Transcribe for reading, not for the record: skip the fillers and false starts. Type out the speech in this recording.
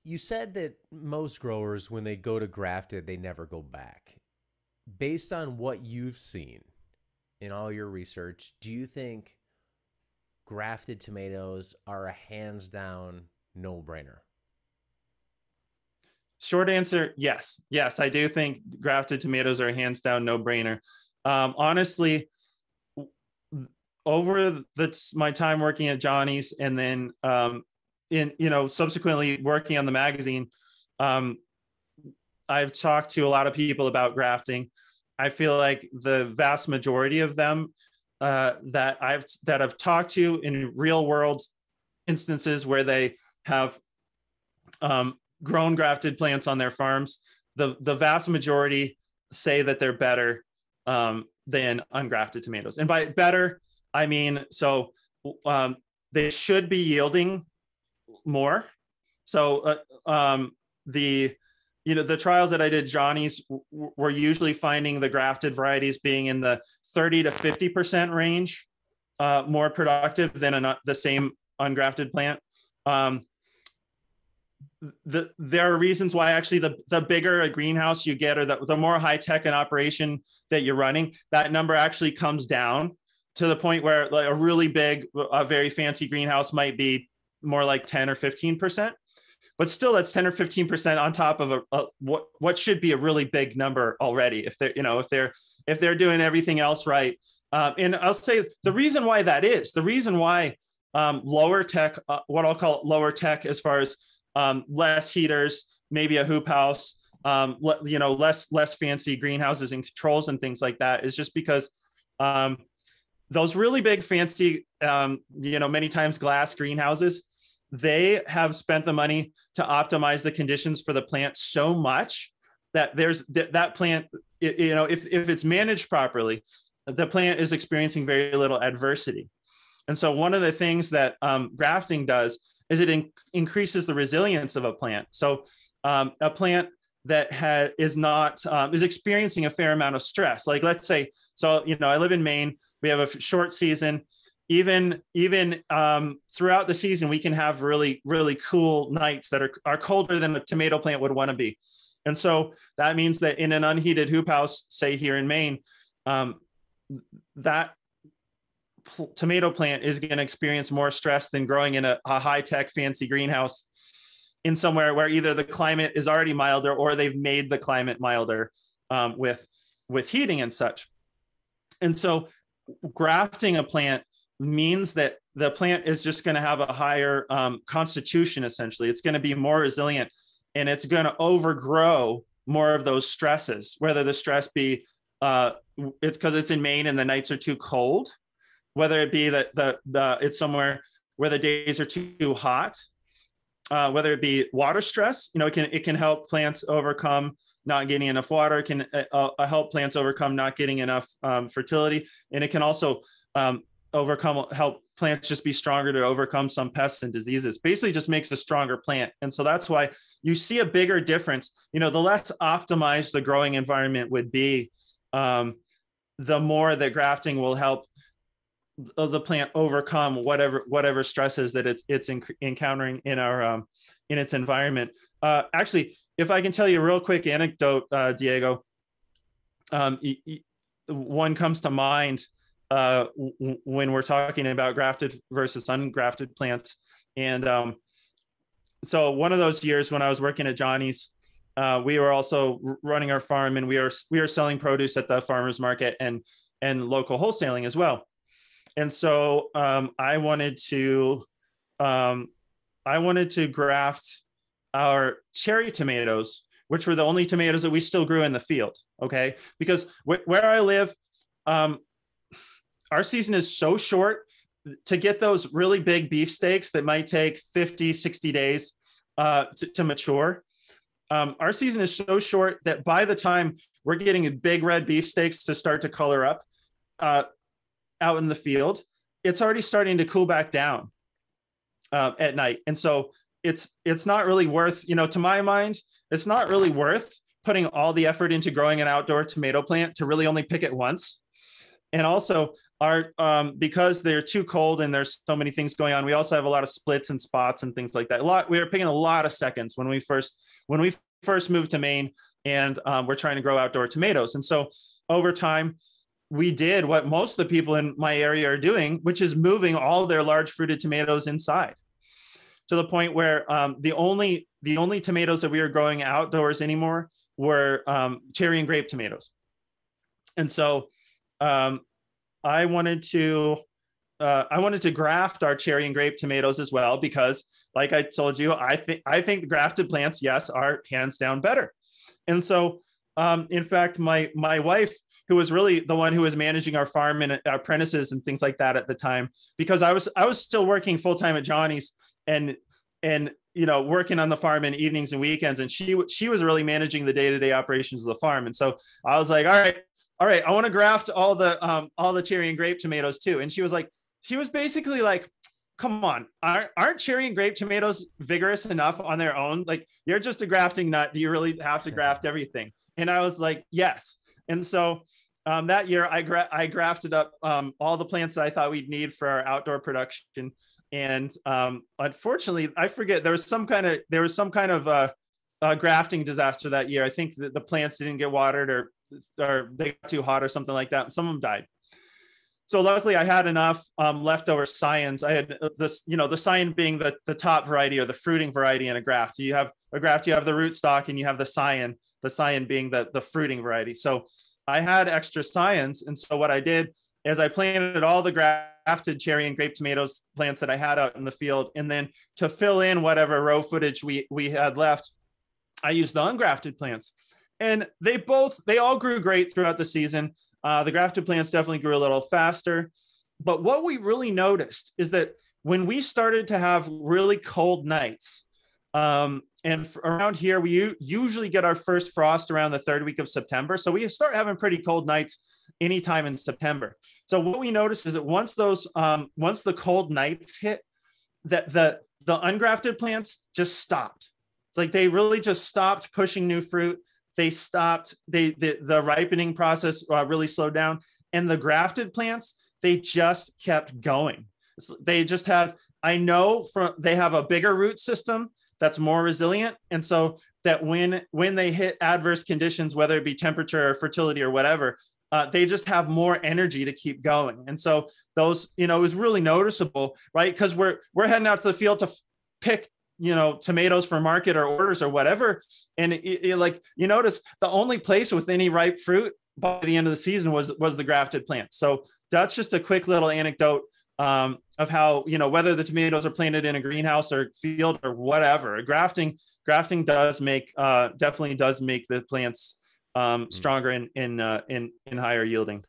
You said that most growers, when they go to grafted, they never go back. Based on what you've seen in all your research, do you think grafted tomatoes are a hands down no brainer? Short answer, yes. Yes, I do think grafted tomatoes are a hands down no brainer. Honestly, over my time working at Johnny's and then in subsequently working on the magazine, um, I've talked to a lot of people about grafting. I feel like the vast majority of them that I've talked to in real world instances where they have grown grafted plants on their farms, the vast majority say that they're better than ungrafted tomatoes. And by better, I mean they should be yielding more. So the trials that I did, Johnny's, were usually finding the grafted varieties being in the 30 to 50% range, more productive than the same ungrafted plant. There are reasons why actually the bigger a greenhouse you get, or the more high tech an operation that you're running, that number actually comes down to the point where like a really big, a very fancy greenhouse might be more like 10 or 15%. But still, that's 10 or 15% on top of what should be a really big number already. If they're doing everything else right, and I'll say the reason why that is the reason why lower tech, what I'll call lower tech, as far as less heaters, maybe a hoop house, less fancy greenhouses and controls and things like that, is just because those really big fancy, many times glass greenhouses, they have spent the money to optimize the conditions for the plant so much that that plant, if it's managed properly, the plant is experiencing very little adversity. And so one of the things that grafting does is it increases the resilience of a plant. So a plant that is experiencing a fair amount of stress, like let's say, I live in Maine, we have a short season. Even throughout the season, we can have really, really cool nights that are colder than a tomato plant would want to be. And so that means that in an unheated hoop house, say here in Maine, that tomato plant is going to experience more stress than growing in a high-tech fancy greenhouse in somewhere where either the climate is already milder or they've made the climate milder with heating and such. And so grafting a plant means that the plant is just going to have a higher constitution. Essentially, it's going to be more resilient, and it's going to overgrow more of those stresses, whether the stress be it's because it's in Maine and the nights are too cold, whether it be that it's somewhere where the days are too hot, whether it be water stress. It can help plants overcome not getting enough water. It can help plants overcome not getting enough fertility, and it can also help plants just be stronger to overcome some pests and diseases. Basically just makes a stronger plant. And so that's why you see a bigger difference. The less optimized the growing environment would be, the more that grafting will help the plant overcome whatever stresses that it's encountering in its environment. Actually, if I can tell you a real quick anecdote, Diego, one comes to mind when we're talking about grafted versus ungrafted plants. And so one of those years when I was working at Johnny's, we were also running our farm, and we are selling produce at the farmers market and local wholesaling as well. And so I wanted to graft our cherry tomatoes, which were the only tomatoes that we still grew in the field. Okay, because where I live, our season is so short. To get those really big beefsteaks that might take 50, 60 days to mature, our season is so short that by the time we're getting big red beefsteaks to start to color up out in the field, it's already starting to cool back down at night. And so it's not really worth, to my mind, it's not really worth putting all the effort into growing an outdoor tomato plant to really only pick it once. And also, our because they're too cold and there's so many things going on, we also have a lot of splits and spots and things like that. We were picking a lot of seconds when we first moved to Maine, and we're trying to grow outdoor tomatoes. And so over time, we did what most of the people in my area are doing, which is moving all their large fruited tomatoes inside, to the point where the only tomatoes that we were growing outdoors anymore were cherry and grape tomatoes. And so I wanted to graft our cherry and grape tomatoes as well, because like I told you, I think the grafted plants, yes, are hands down better. And so in fact, my wife, who was really the one who was managing our farm and our apprentices and things like that at the time, because I was still working full-time at Johnny's and working on the farm in evenings and weekends, and she was really managing the day-to-day operations of the farm. And so I was like, all right, I want to graft all the cherry and grape tomatoes too. And she was basically like, come on, aren't cherry and grape tomatoes vigorous enough on their own? Like, you're just a grafting nut. Do you really have to graft everything? And I was like, yes. And so that year I grafted up all the plants that I thought we'd need for our outdoor production. And unfortunately, I forget, there was some kind of grafting disaster that year. I think that the plants didn't get watered, or they got too hot or something like that. And some of them died. So luckily I had enough leftover scions. I had this, the scion being the top variety or the fruiting variety in a graft. You have a graft, you have the rootstock, and you have the scion being the fruiting variety. So I had extra scions. And so what I did is I planted all the grafted cherry and grape tomatoes plants that I had out in the field. And then to fill in whatever row footage we had left, I used the ungrafted plants. And they all grew great throughout the season. The grafted plants definitely grew a little faster. But what we really noticed is that when we started to have really cold nights, and around here, we usually get our first frost around the third week of September. So we start having pretty cold nights anytime in September. So what we noticed is that once the cold nights hit, that the ungrafted plants just stopped. It's like they really just stopped pushing new fruit. They stopped, the ripening process really slowed down. And the grafted plants, they just kept going. They just had, they have a bigger root system that's more resilient. And so that when they hit adverse conditions, whether it be temperature or fertility or whatever, they just have more energy to keep going. And so those, it was really noticeable, right? Because we're heading out to the field to pick tomatoes for market or orders or whatever. And you notice the only place with any ripe fruit by the end of the season was the grafted plants. So that's just a quick little anecdote of how, whether the tomatoes are planted in a greenhouse or field or whatever, grafting definitely does make the plants stronger in higher yielding.